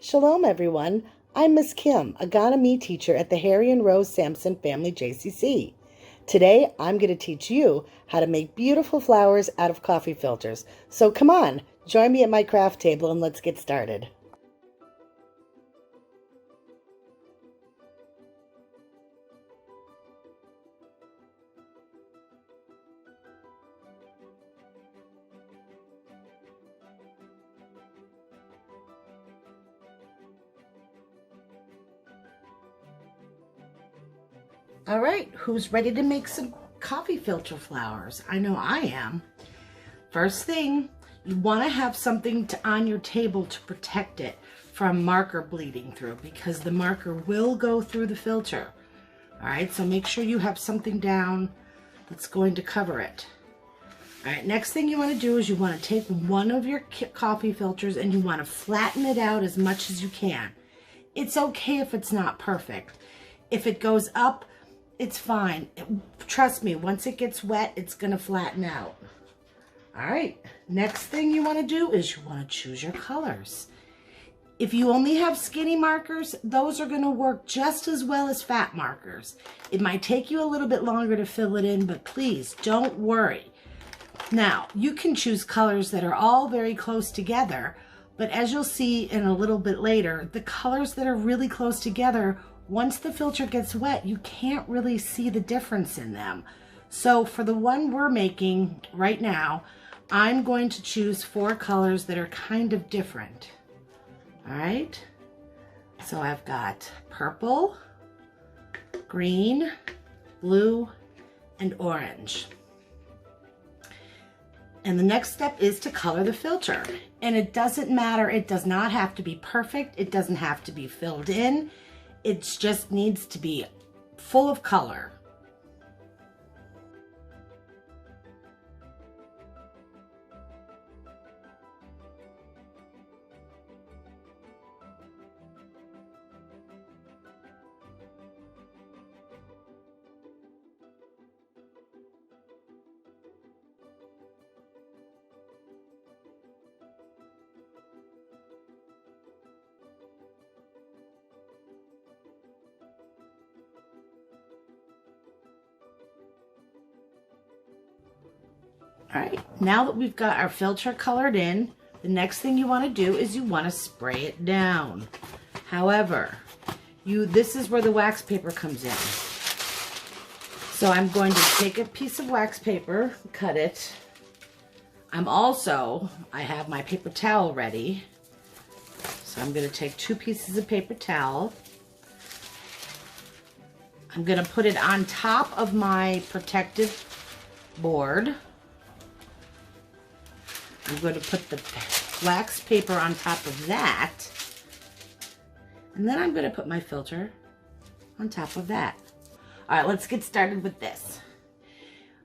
Shalom, everyone. I'm Miss Kim, a Gan Ami teacher at the Harry and Rose Sampson Family JCC. Today, I'm going to teach you how to make beautiful flowers out of coffee filters. So come on, join me at my craft table and let's get started. All right, who's ready to make some coffee filter flowers? I know I am. First thing, you want to have something on your table to protect it from marker bleeding through, because the marker will go through the filter. All right, so make sure you have something down that's going to cover it. All right, next thing you want to do is you want to take one of your coffee filters and you want to flatten it out as much as you can. It's okay if it's not perfect. If it goes up, it's fine. Trust me, once it gets wet, it's going to flatten out. All right, next thing you want to do is you want to choose your colors. If you only have skinny markers, those are going to work just as well as fat markers. It might take you a little bit longer to fill it in, but please don't worry. Now, you can choose colors that are all very close together, but as you'll see in a little bit later, the colors that are really close together, once the filter gets wet, you can't really see the difference in them. So for the one we're making right now, I'm going to choose 4 colors that are kind of different. All right, so I've got purple, green, blue, and orange. And the next step is to color the filter. And it doesn't matter, it does not have to be perfect, it doesn't have to be filled in. It just needs to be full of color. All right, now that we've got our filter colored in, the next thing you want to do is you want to spray it down. However, this is where the wax paper comes in. So I'm going to take a piece of wax paper, cut it. I have my paper towel ready. So I'm going to take 2 pieces of paper towel. I'm going to put it on top of my protective board. I'm going to put the wax paper on top of that. And then I'm going to put my filter on top of that. All right, let's get started with this.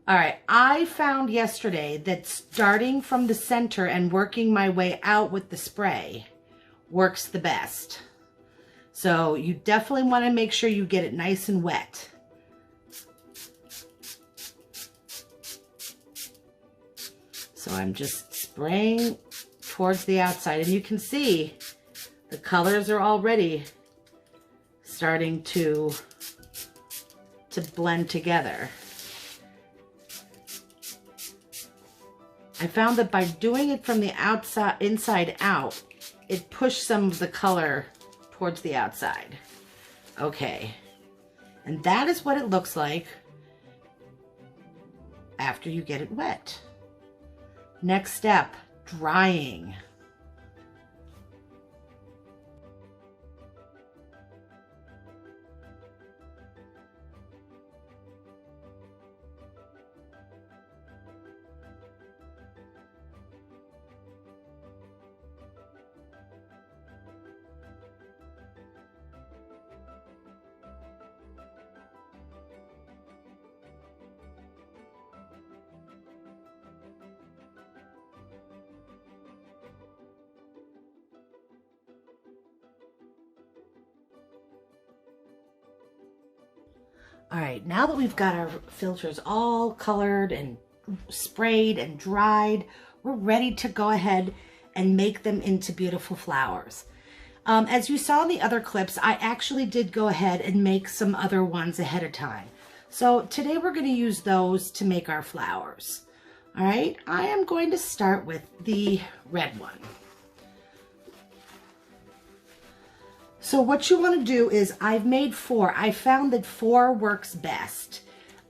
All right, I found yesterday that starting from the center and working my way out with the spray works the best. So you definitely want to make sure you get it nice and wet. So I'm just spraying towards the outside, and you can see the colors are already starting to blend together. I found that by doing it from the inside out, it pushed some of the color towards the outside. Okay, and that is what it looks like after you get it wet. Next step, drying. All right, now that we've got our filters all colored and sprayed and dried, we're ready to go ahead and make them into beautiful flowers. As you saw in the other clips, I actually did go ahead and make some other ones ahead of time. So today we're going to use those to make our flowers. All right, I am going to start with the red one. So what you want to do is, I've made 4. I found that 4 works best.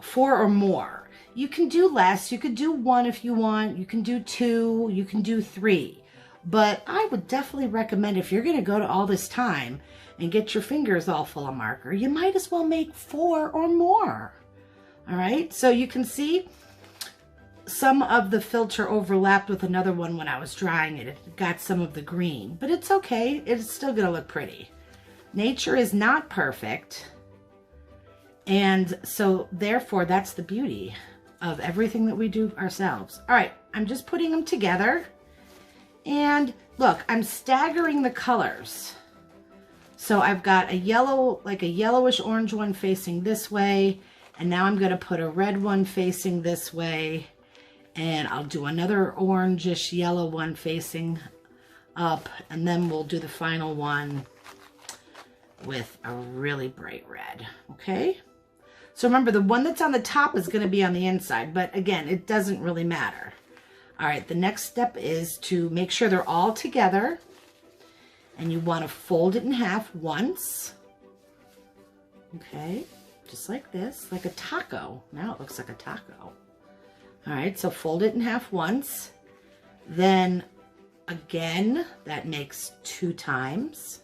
4 or more. You can do less. You could do 1 if you want. You can do 2. You can do 3. But I would definitely recommend, if you're going to go to all this time and get your fingers all full of marker, you might as well make 4 or more. All right, so you can see some of the filter overlapped with another one when I was drying it. It got some of the green, but it's okay. It's still going to look pretty. Nature is not perfect. And so therefore, that's the beauty of everything that we do ourselves. All right, I'm just putting them together. And look, I'm staggering the colors. So I've got a yellow, like a yellowish orange one facing this way. And now I'm going to put a red one facing this way. And I'll do another orangish yellow one facing up. And then we'll do the final one with a really bright red. Okay? So remember, the one that's on the top is going to be on the inside. But again, it doesn't really matter. All right, the next step is to make sure they're all together. And you want to fold it in half once. Okay, just like this, like a taco. Now it looks like a taco. All right, so fold it in half once. Then again, that makes 2 times.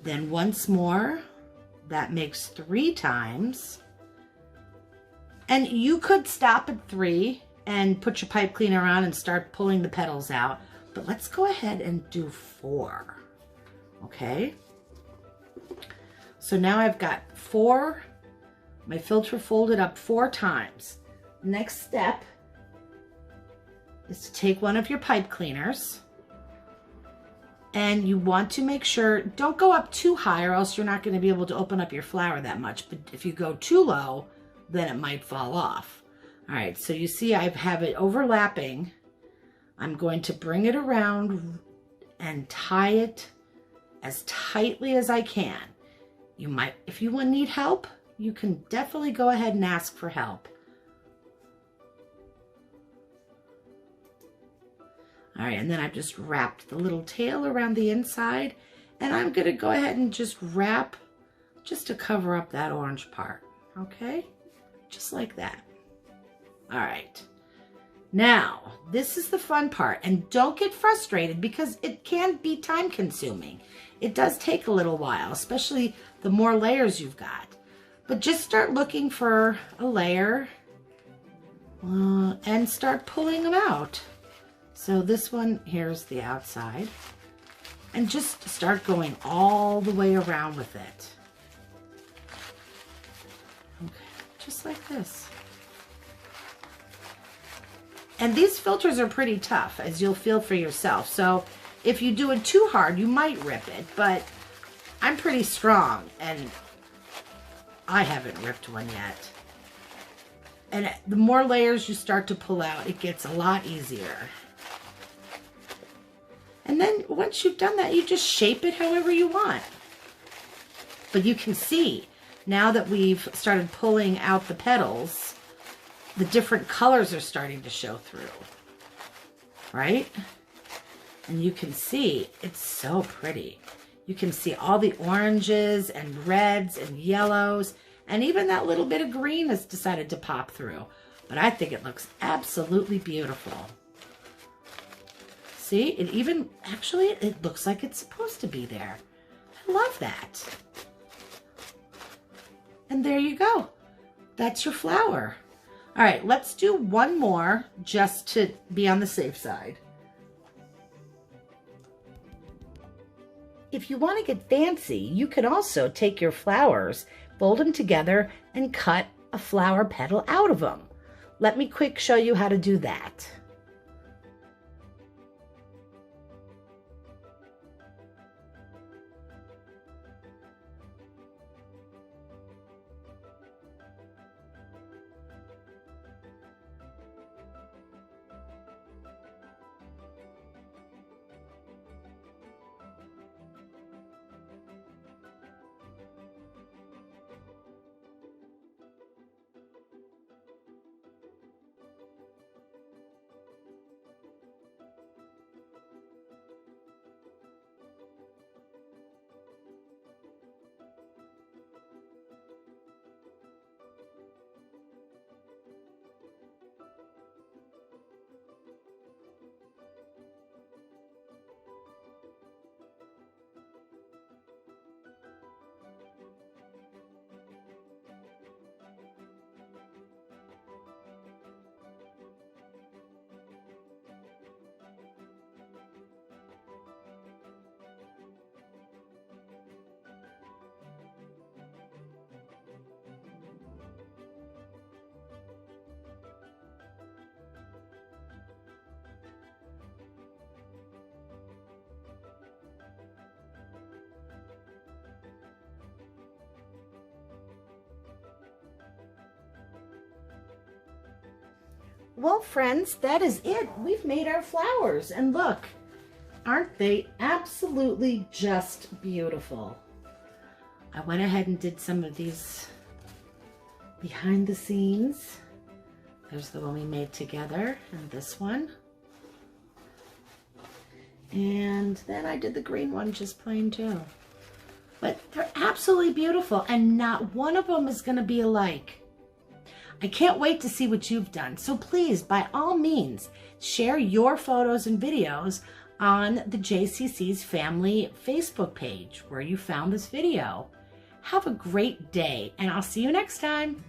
Then once more, that makes 3 times. And you could stop at 3 and put your pipe cleaner on and start pulling the petals out. But let's go ahead and do 4. Okay? So now I've got 4, my filter folded up 4 times. Next step is to take one of your pipe cleaners. And you want to make sure, don't go up too high or else you're not going to be able to open up your flower that much. But if you go too low, then it might fall off. All right, so you see I have it overlapping. I'm going to bring it around and tie it as tightly as I can. You might, if you need help, you can definitely go ahead and ask for help. All right, and then I've just wrapped the little tail around the inside, and I'm gonna go ahead and just wrap just to cover up that orange part, okay? Just like that. All right. Now, this is the fun part, and don't get frustrated because it can be time consuming. It does take a little while, especially the more layers you've got. But just start looking for a layer and start pulling them out. So this one, here's the outside. And just start going all the way around with it. Okay, just like this. And these filters are pretty tough, as you'll feel for yourself. So if you do it too hard, you might rip it. But I'm pretty strong, and I haven't ripped one yet. And the more layers you start to pull out, it gets a lot easier. And then once you've done that, you just shape it however you want. But you can see, now that we've started pulling out the petals, the different colors are starting to show through, right? And you can see, it's so pretty. You can see all the oranges and reds and yellows, and even that little bit of green has decided to pop through. But I think it looks absolutely beautiful. See, it even, actually, it looks like it's supposed to be there. I love that. And there you go. That's your flower. All right, let's do one more just to be on the safe side. If you want to get fancy, you can also take your flowers, fold them together, and cut a flower petal out of them. Let me quick show you how to do that. Well, friends, that is it. We've made our flowers, and look, aren't they absolutely just beautiful? I went ahead and did some of these behind the scenes. There's the one we made together, and this one. And then I did the green one just plain too. But they're absolutely beautiful, and not one of them is going to be alike. I can't wait to see what you've done. So please, by all means, share your photos and videos on the JCC's family Facebook page where you found this video. Have a great day, and I'll see you next time.